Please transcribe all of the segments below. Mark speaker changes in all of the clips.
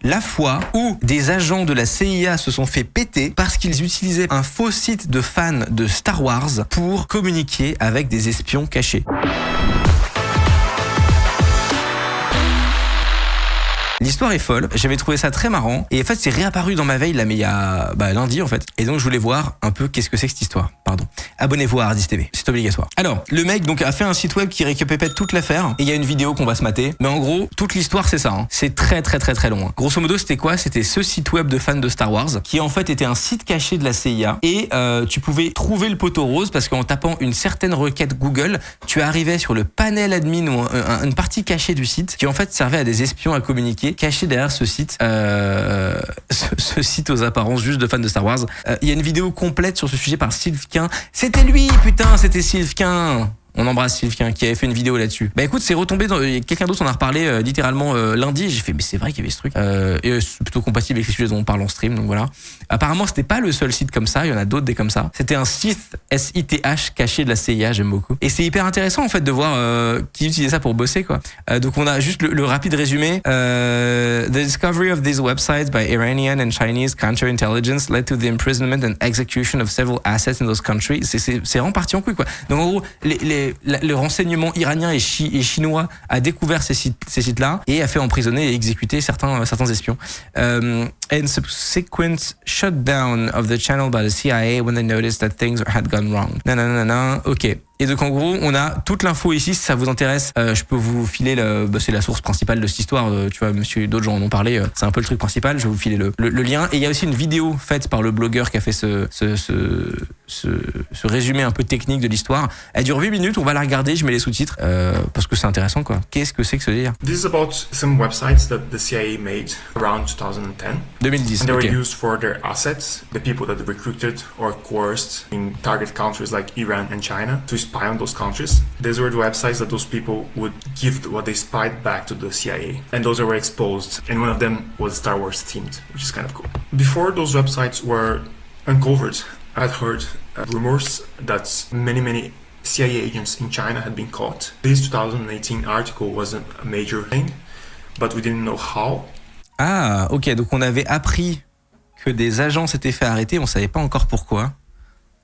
Speaker 1: la fois où des agents de la CIA se sont fait péter parce qu'ils utilisaient un faux site de fans de Star Wars pour communiquer avec des espions cachés. L'histoire est folle, j'avais trouvé ça très marrant et en fait c'est réapparu dans ma veille là mais il y a lundi en fait et donc je voulais voir un peu qu'est-ce que c'est que cette histoire. Abonnez-vous à Hardis TV, c'est obligatoire. Alors le mec donc a fait un site web qui récupère toute l'affaire et il y a une vidéo qu'on va se mater mais en gros toute l'histoire c'est ça, hein. C'est très long. Grosso modo c'était quoi? C'était ce site web de fans de Star Wars qui en fait était un site caché de la CIA et tu pouvais trouver le poteau rose parce qu'en tapant une certaine requête Google tu arrivais sur le panel admin ou une partie cachée du site qui en fait servait à des espions à communiquer caché derrière ce site ce site aux apparences juste de fans de Star Wars. Il y a une vidéo complète sur ce sujet par Sylvquin. C'était lui, putain, c'était Sylvquin. On embrasse Sylvquin qui avait fait une vidéo là-dessus. Bah écoute, c'est retombé dans quelqu'un d'autre en a reparlé littéralement lundi. J'ai fait mais c'est vrai qu'il y avait ce truc et c'est plutôt compatible avec les sujets dont on parle en stream donc voilà. Apparemment, c'était pas le seul site comme ça, il y en a d'autres des comme ça. C'était un site SITH caché de la CIA, j'aime beaucoup. Et c'est hyper intéressant en fait de voir qui utilisait ça pour bosser quoi. Donc on a juste le rapide résumé. The discovery of these websites by Iranian and Chinese counterintelligence led to the imprisonment and execution of several assets in those countries. C'est vraiment parti en couille quoi. Donc en gros, le renseignement iranien et chinois a découvert ces sites-là et a fait emprisonner et exécuter certains espions. And subsequent shutdown of the channel by the CIA when they noticed that things had gone wrong. Ok. Et donc en gros, on a toute l'info ici. Si ça vous intéresse, je peux vous filer c'est la source principale de cette histoire. Tu vois, monsieur et d'autres gens en ont parlé. C'est un peu le truc principal. Je vais vous filer le lien. Et il y a aussi une vidéo faite par le blogueur qui a fait ce résumé un peu technique de l'histoire. Elle dure 8 minutes. On va la regarder. Je mets les sous-titres parce que c'est intéressant quoi. Qu'est-ce que c'est que ce délire?
Speaker 2: This is about some websites that the CIA made around
Speaker 1: 2010.
Speaker 2: And they were
Speaker 1: Okay.
Speaker 2: used for their assets, the people that they recruited or coerced in target countries like Iran and China to spy on those countries. These were the websites that those people would give what they spied back to the CIA. And those were exposed. And one of them was Star Wars themed, which is kind of cool. Before those websites were uncovered, I'd heard rumors that many CIA agents in China had been caught. This 2018 article wasn't a major thing, but we didn't know how.
Speaker 1: Ah, ok. Donc on avait appris que des agents s'étaient fait arrêter. On savait pas encore pourquoi.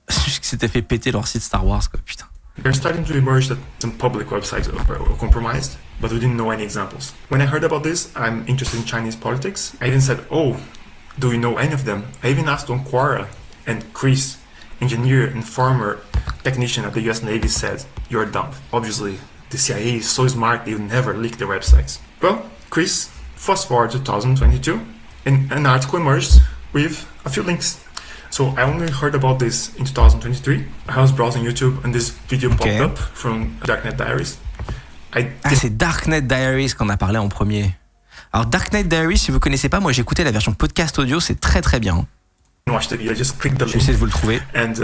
Speaker 1: Juste qu'ils s'étaient fait péter leur site Star Wars, quoi. Putain.
Speaker 2: There's starting to emerge that some public websites were compromised, but we didn't know any examples. When I heard about this, I'm interested in Chinese politics. I even said, oh, do you know any of them? I even asked on Quora, and Chris, engineer and former technician at the US Navy, said, you're dumb. Obviously, the CIA is so smart they would never leak their websites. Well, Chris, fast forward to 2022, and an article emerged with a few links. So I only heard about this in 2023. I was browsing YouTube and this video popped up from Darknet Diaries.
Speaker 1: C'est Darknet Diaries qu'on a parlé en premier. Alors Darknet Diaries, si vous connaissez pas, moi j'ai écouté la version podcast audio, c'est très bien.
Speaker 2: Watch the video, I just clicked the link.
Speaker 1: J'essaie de vous le trouver.
Speaker 2: And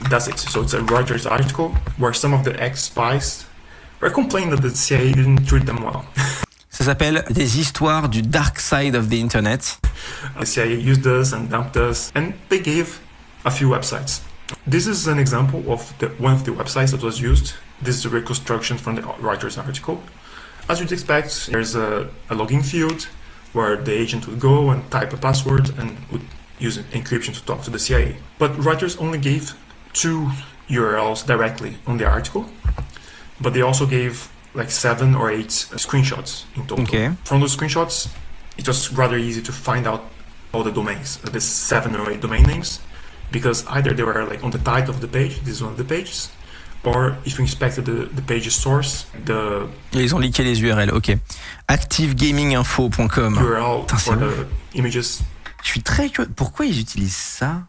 Speaker 2: that's it. So it's a Reuters article where some of the ex-spies were complaining that the CIA didn't treat them well.
Speaker 1: Ça s'appelle Des histoires du dark side of the internet.
Speaker 2: The CIA used us and dumped us, and they gave a few websites. This is an example of one of the websites that was used. This is a reconstruction from the Reuters article. As you'd expect, there's a login field where the agent would go and type a password and would use encryption to talk to the CIA. But Reuters only gave 2 URLs directly on the article, but they also gave like 7 or 8 screenshots in total.
Speaker 1: Okay.
Speaker 2: From those screenshots, it was rather easy to find out all the domains, the 7 or 8 domain names, because either they were like on the title of the page, this is one of the pages, or if you inspected the page's source,
Speaker 1: Ils ont leaké les URL, ok. ActiveGamingInfo.com.
Speaker 2: URL for the images.
Speaker 1: Je suis très curieux. Pourquoi ils utilisent ça?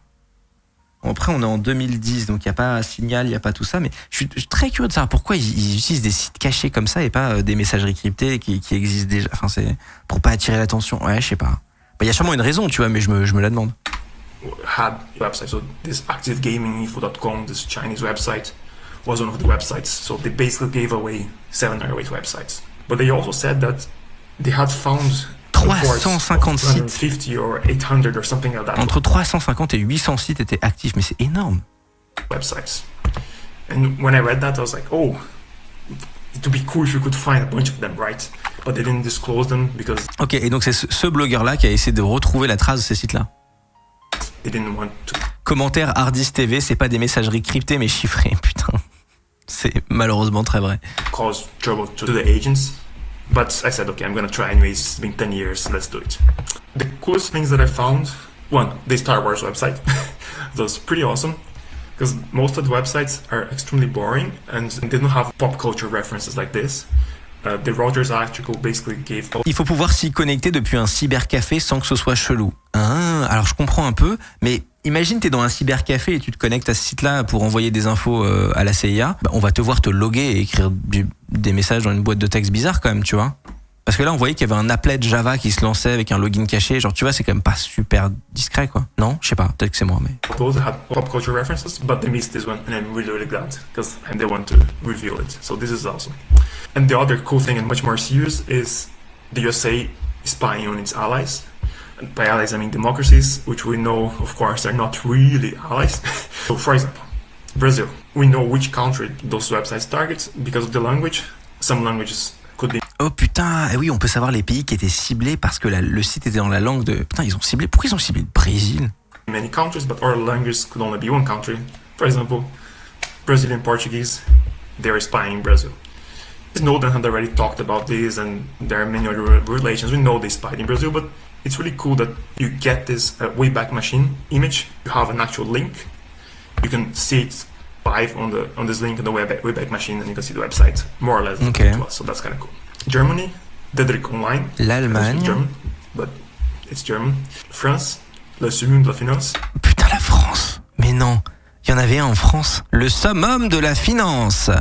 Speaker 1: Après, on est en 2010, donc il n'y a pas Signal, il n'y a pas tout ça, mais je suis très curieux de savoir pourquoi ils utilisent des sites cachés comme ça et pas des messageries cryptées qui existent déjà. Enfin, c'est pour pas attirer l'attention. Ouais, je sais pas. Il y a sûrement une raison, tu vois, mais je me la demande.
Speaker 2: Had website, so this ActiveGamingInfo.com, this Chinese website, was one of the websites. So they basically gave away 7 or 8 websites. But they also said that they had found
Speaker 1: 350 sites.
Speaker 2: 250 or 800 or something like that.
Speaker 1: Entre 350 et 800 sites étaient actifs, mais c'est énorme.
Speaker 2: Websites. And when I read that, I was like, oh, it would be cool if you could find a bunch of them, right? But they didn't disclose them because
Speaker 1: Ok, et donc c'est ce blogueur-là qui a essayé de retrouver la trace de ces sites-là.
Speaker 2: they didn't want to.
Speaker 1: Commentaire Hardis TV, c'est pas des messageries cryptées mais chiffrées, putain. C'est malheureusement très vrai.
Speaker 2: Cause trouble to the agents. But I said, okay, I'm gonna try anyways. It's been 10 years, let's do it. The coolest things that I found, one, the Star Wars website. That was pretty awesome. Because most of the websites are extremely boring and they don't have pop culture references like this. The Rogers article basically gave...
Speaker 1: Il faut pouvoir s'y connecter depuis un cybercafé sans que ce soit chelou. Ah, alors je comprends un peu, mais imagine t'es dans un cybercafé et tu te connectes à ce site-là pour envoyer des infos à la CIA. Bah, on va te voir te loguer et écrire des messages dans une boîte de texte bizarre quand même, tu vois. Parce que là, on voyait qu'il y avait un applet Java qui se lançait avec un login caché. Genre, tu vois, c'est quand même pas super discret, quoi. Non, je sais pas. Peut-être que c'est moi, mais.
Speaker 2: Those had pop culture references, but they missed this one, and I'm really, really glad because I'm the one to reveal it. So this is awesome. And the other cool thing and much more serious is the USA spying on its allies. And by allies, I mean democracies, which we know, of course, are not really allies. So, for example, Brazil. We know which country those websites target because of the language. Some languages could be.
Speaker 1: Oh putain, eh oui, on peut savoir les pays qui étaient ciblés parce que le site était dans la langue de. Putain, ils ont ciblé. Pourquoi ils ont ciblé le Brésil?
Speaker 2: Many countries, but our language could only be one country. For example, Brazilian Portuguese, they're spying in Brazil. Snowden had already talked about this, and there are many other relations. We know they spied in Brazil, but it's really cool that you get this Wayback Machine image. You have an actual link. You can see it live on this link on the Wayback Machine, and you can see the website more or less.
Speaker 1: Okay.
Speaker 2: So that's kind of cool. Germany, Dedrick Online.
Speaker 1: L'Allemagne.
Speaker 2: It's German, but it's German. France, le summum de la finance.
Speaker 1: Putain, la France. Mais non, il y en avait un en France. Le summum de la finance.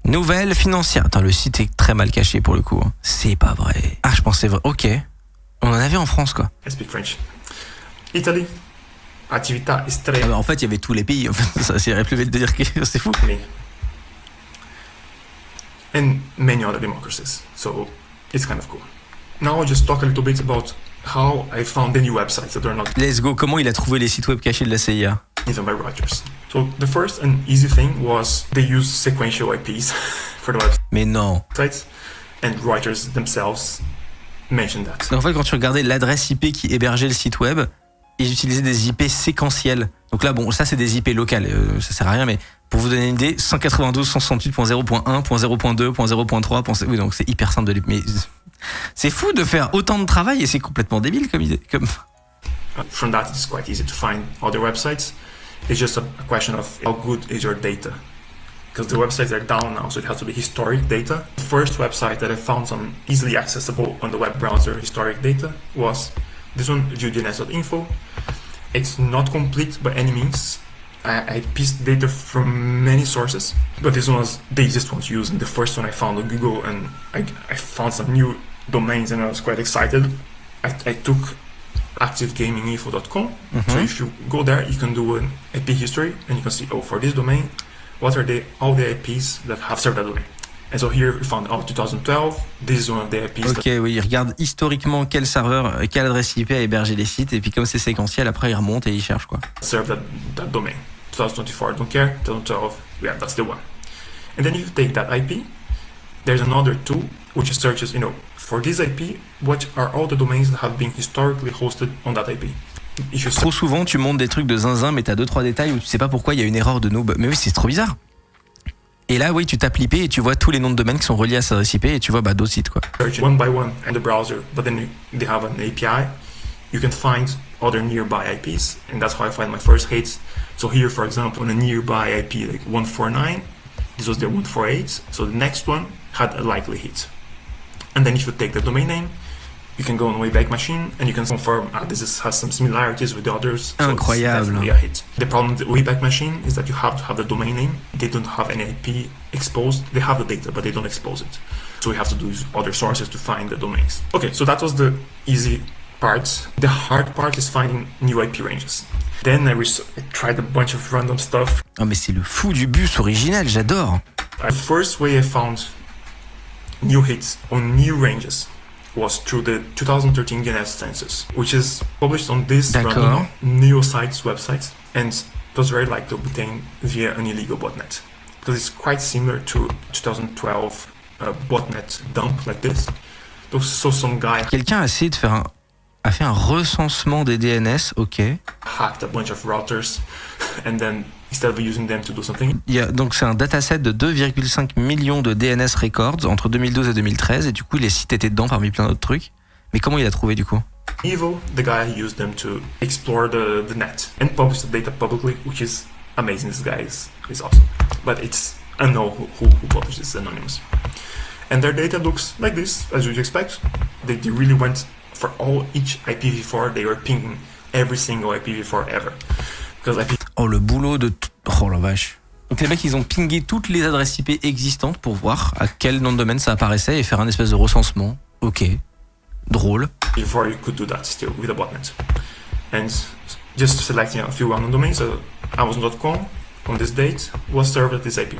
Speaker 1: Nouvelle financière. Attends, le site est très mal caché pour le coup. C'est pas vrai. Ah, je pensais vrai. Ok. On en avait en France, quoi.
Speaker 2: I speak French. Italy, Attività Estrella.
Speaker 1: Ah bah, en fait, il y avait tous les pays. En fait, ça irait plus vite de dire que c'est fou.
Speaker 2: And many other democracies. So it's kind of cool. Now I'll just talk a little bit about how I found the new websites that are not
Speaker 1: Let's go. Comment il a trouvé les sites web cachés de la CIA?
Speaker 2: even by Rogers. So the first and easy thing was they used sequential IPs for the
Speaker 1: Mais non.
Speaker 2: websites, and Reuters themselves mentioned that.
Speaker 1: En fait, quand tu regardais l'adresse IP qui hébergeait le site web, ils utilisaient des IP séquentiels. Donc là, bon, ça c'est des IP locales, ça sert à rien, mais pour vous donner une idée, 192.168.0.1.0.2.0.3. Oui, donc c'est hyper simple de les. Mais c'est fou de faire autant de travail et c'est complètement débile comme idée.
Speaker 2: From that, it's quite easy to find other websites. It's just a question of how good is your data. Because the websites are down now, so it has to be historic data. The first website that I found some easily accessible on the web browser historic data was this one, GDNS.info. It's not complete by any means. I pieced data from many sources, but this one was the easiest one to use and the first one I found on Google, and I found some new domains and I was quite excited. I took activegaminginfo.com.
Speaker 1: Mm-hmm.
Speaker 2: So if you go there, you can do an IP history and you can see, oh, for this domain, what are all the IPs that have served that domain. And so here we found 2012, this is one of the IPs.
Speaker 1: Ok, oui, il regarde historiquement quel serveur, quelle adresse IP a hébergé les sites, et puis comme c'est séquentiel, après il remonte et il cherche quoi.
Speaker 2: Serve that domain. 2024, I don't care. 2012, yeah, that's the one. And then if you take that IP, there's another tool which searches, for this IP, what are all the domains that have been historically hosted on that IP.
Speaker 1: Trop souvent, tu montes des trucs de zinzin, mais t'as 2-3 détails où tu sais pas pourquoi il y a une erreur de noob. Mais oui, c'est trop bizarre. Et là, oui, tu tapes l'IP et tu vois tous les noms de domaines qui sont reliés à cette IP et tu vois d'autres sites quoi.
Speaker 2: Search one by one in the browser, but then they have an API. You can find other nearby IPs, and that's how I find my first hits. So here, for example, on a nearby IP like 149, this was the 148. So the next one had a likely hit. And then if you take the domain name, you can go on Wayback Machine and you can confirm this has some similarities with the others. So
Speaker 1: incroyable.
Speaker 2: It's definitely a hit. The problem with the Wayback Machine is that you have to have the domain name. They don't have any IP exposed. They have the data, but they don't expose it. So we have to do other sources to find the domains. Okay, so that was the easy part. The hard part is finding new IP ranges. Then I tried a bunch of random stuff.
Speaker 1: Oh mais c'est le fou du bus original, j'adore.
Speaker 2: The first way I found new hits on new ranges was through the 2013 Guinness census, which is published on this random Neosites website, and it was very likely to obtain via an illegal botnet, because it's quite similar to 2012 a botnet dump like this. So some guy
Speaker 1: Quelqu'un a essayé de a fait un recensement des DNS, ok.
Speaker 2: hacked a bunch of routers and then instead of using them to do something,
Speaker 1: Donc c'est un dataset de 2,5 millions de DNS records entre 2012 et 2013 et du coup les sites étaient dedans parmi plein d'autres trucs. Mais comment il a trouvé du coup?
Speaker 2: evil, the guy used them to explore the net and publish the data publicly, which is amazing. This guy is awesome. But it's unknown who published this, anonymous. And their data looks like this, as you'd expect. They really went for each IPv4, they were pinging every single IPv4 ever.
Speaker 1: Oh, le boulot de... Oh la vache. Donc les mecs, ils ont pingé toutes les adresses IP existantes pour voir à quel nom de domaine ça apparaissait et faire un espèce de recensement. Ok. Drôle.
Speaker 2: Before you could do that still with a botnet. And just selecting a few well-known domains, so Amazon.com on this date was served at this IP.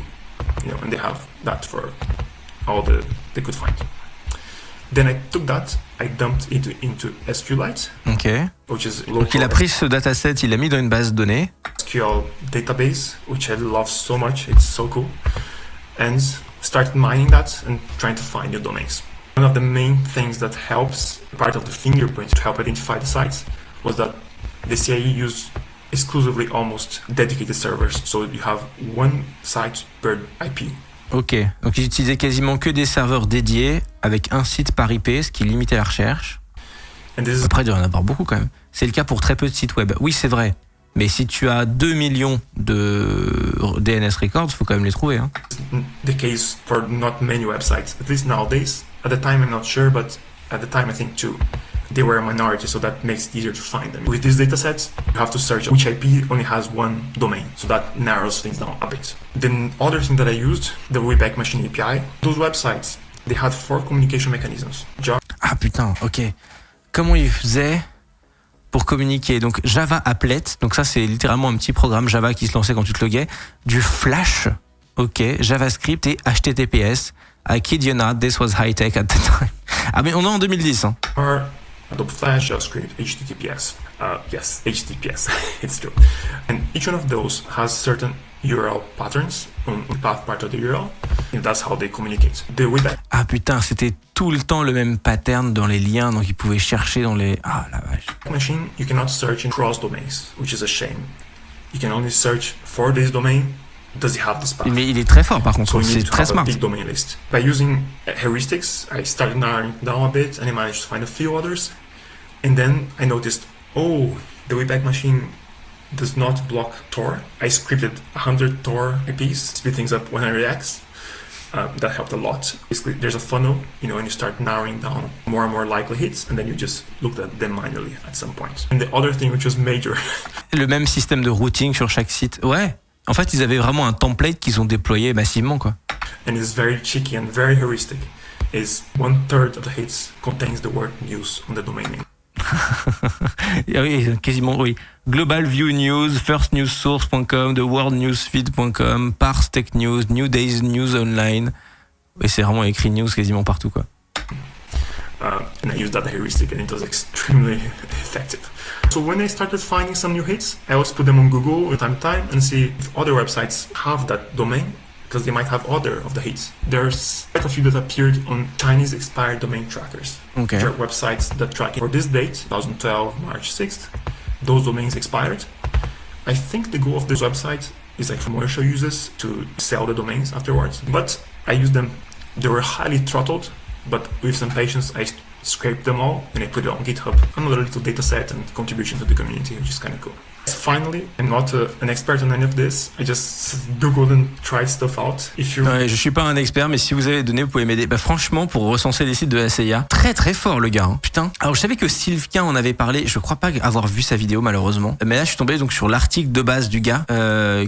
Speaker 2: And they have that for all they could find. Then I took that, I dumped it into SQLite, which is local.
Speaker 1: Donc il a pris ce dataset, il l'a mis dans une base de données.
Speaker 2: SQL database, which I love so much, it's so cool, and started mining that and trying to find new domains. One of the main things that helps, part of the fingerprint to help identify the sites, was that the CIE used exclusively almost dedicated servers, so you have one site per IP.
Speaker 1: Ok, donc ils utilisaient quasiment que des serveurs dédiés avec un site par IP, ce qui limitait la recherche. Après, il doit y en avoir beaucoup quand même. C'est le cas pour très peu de sites web. Oui, c'est vrai. Mais si tu as 2 millions de DNS records, il faut quand même les trouver. Hein.
Speaker 2: The case for not many websites, at least nowadays. At the time, I'm not sure, but at the time, I think too. They were a minority, so that makes it easier to find them. With these datasets, you have to search which IP only has one domain, so that narrows things down a bit. The other thing that I used, the Wayback Machine API, those websites, they had 4 communication mechanisms.
Speaker 1: Ah putain, ok. Comment ils faisaient pour communiquer? Donc Java Applet, donc ça c'est littéralement un petit programme Java qui se lançait quand tu te loguais, du Flash, ok, JavaScript et HTTPS. I kid you not, this was high tech at the time. Ah mais on est en 2010. Hein.
Speaker 2: Adobe Flash, JavaScript, HTTPS. Yes, HTTPS, it's true. And each one of those has certain URL patterns on the path part of the URL, and that's how they communicate.
Speaker 1: Ah putain, c'était tout le temps le même pattern dans les liens, donc ils pouvaient chercher dans les... Ah la vache.
Speaker 2: Machine, you cannot search in cross domains, which is a shame. You can only search for this domain. Does it have this path?
Speaker 1: Mais il est très fort par contre,
Speaker 2: so
Speaker 1: c'est très smart.
Speaker 2: Big domain list. By using heuristics, I started narrowing down a bit and I managed to find a few others. And then I noticed, the Wayback Machine does not block Tor. I scripted 100 Tor IPs, split things up 100x. That helped a lot. Basically, there's a funnel, and you start narrowing down more and more likely hits, and then you just looked at them manually at some point. And the other thing, which was major.
Speaker 1: Le même système de routing sur chaque site. Ouais. En fait, ils avaient vraiment un template qu'ils ont déployé massivement, quoi.
Speaker 2: And it's very cheeky and very heuristic. Is 1/3 of the hits contains the word news on the domain name.
Speaker 1: Oui, quasiment, oui. Global View News, firstnewssource.com, theworldnewsfeed.com, Parse Tech News, New Days News Online. Oui, c'est vraiment écrit news quasiment partout, quoi.
Speaker 2: And I used that heuristic and it was extremely effective. So when I started finding some new hits, I always put them on Google from time to time and see if other websites have that domain, because they might have other of the hits. There's quite a few that appeared on Chinese expired domain trackers.
Speaker 1: Okay.
Speaker 2: Which are websites that track it. For this date, 2012, March 6th, those domains expired. I think the goal of this website is like commercial users to sell the domains afterwards. But I used them. They were highly throttled, but with some patience, I scraped them all and I put it on GitHub. Another little data set and contribution to the community, which is kind of cool. Finally, I'm not an expert on any of this. I just googled and tried stuff out.
Speaker 1: Ouais, je suis pas un expert, mais si vous avez des données, vous pouvez m'aider. Bah, franchement, pour recenser les sites de la CIA, très très fort le gars. Hein. Putain. Alors je savais que Sylvain en avait parlé. Je crois pas avoir vu sa vidéo malheureusement. Mais là, je suis tombé donc sur l'article de base du gars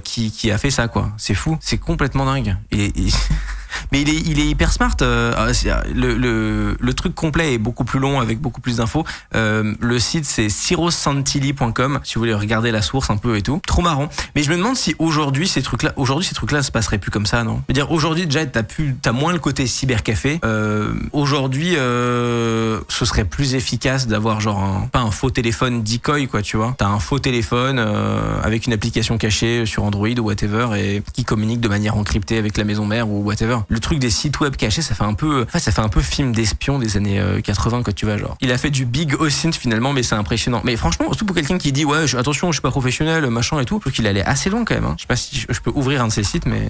Speaker 1: qui a fait ça quoi. C'est fou. C'est complètement dingue. Mais il est hyper smart. Le truc complet est beaucoup plus long avec beaucoup plus d'infos. Le site c'est cyrossantilli.com si vous voulez regarder la source un peu et tout. Trop marrant. Mais je me demande si aujourd'hui ces trucs-là se passeraient plus comme ça, non? Je veux dire aujourd'hui déjà t'as moins le côté cybercafé. Aujourd'hui ce serait plus efficace d'avoir genre pas un faux téléphone decoy quoi, tu vois. T'as un faux téléphone avec une application cachée sur Android ou whatever et qui communique de manière encryptée avec la maison mère ou whatever. dire. Le truc des sites web cachés, ça fait un peu film d'espion des années 80 quand tu vas genre. Il a fait du big OSINT finalement, mais c'est impressionnant. Mais franchement, surtout pour quelqu'un qui dit ouais, attention, je suis pas professionnel, machin et tout, je trouve qu'il allait assez loin quand même. Hein. Je sais pas si je peux ouvrir un de ces sites, mais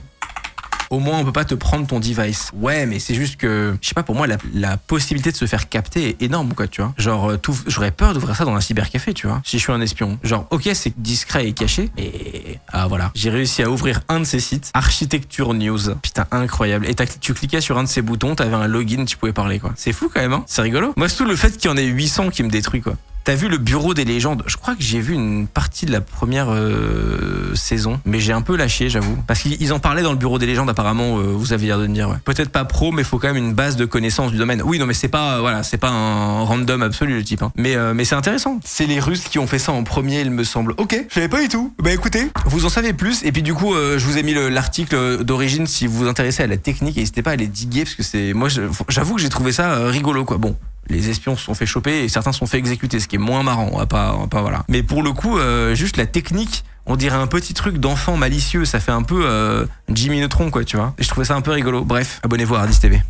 Speaker 1: au moins on peut pas te prendre ton device. Ouais, mais c'est juste que, je sais pas, pour moi la possibilité de se faire capter est énorme quoi, tu vois. Genre j'aurais peur d'ouvrir ça dans un cybercafé, tu vois, si je suis un espion. Genre ok, c'est discret et caché, et voilà, j'ai réussi à ouvrir un de ces sites, Architecture News. Putain, incroyable. Et tu cliquais sur un de ces boutons, t'avais un login, tu pouvais parler quoi. C'est fou quand même, hein. C'est rigolo. Moi c'est tout le fait qu'il y en ait 800 qui me détruit quoi. T'as vu le bureau des légendes? Je crois que j'ai vu une partie de la première saison, mais j'ai un peu lâché, j'avoue. Parce qu'ils en parlaient dans le bureau des légendes, apparemment, vous avez l'air de me dire. Ouais. Peut-être pas pro, mais faut quand même une base de connaissances du domaine. Oui, non, mais c'est pas un random absolu le type. Hein. Mais c'est intéressant. C'est les Russes qui ont fait ça en premier, il me semble. Ok, je savais pas du tout. Bah écoutez, vous en savez plus. Et puis du coup, je vous ai mis l'article d'origine si vous vous intéressez à la technique. Et n'hésitez pas à les diguer parce que moi, j'avoue que j'ai trouvé ça rigolo, quoi. Bon. Les espions se sont fait choper et certains se sont fait exécuter, ce qui est moins marrant, on va pas voilà. Mais pour le coup, juste la technique, on dirait un petit truc d'enfant malicieux, ça fait un peu Jimmy Neutron quoi, tu vois. Et je trouvais ça un peu rigolo. Bref, abonnez-vous à Ardis TV.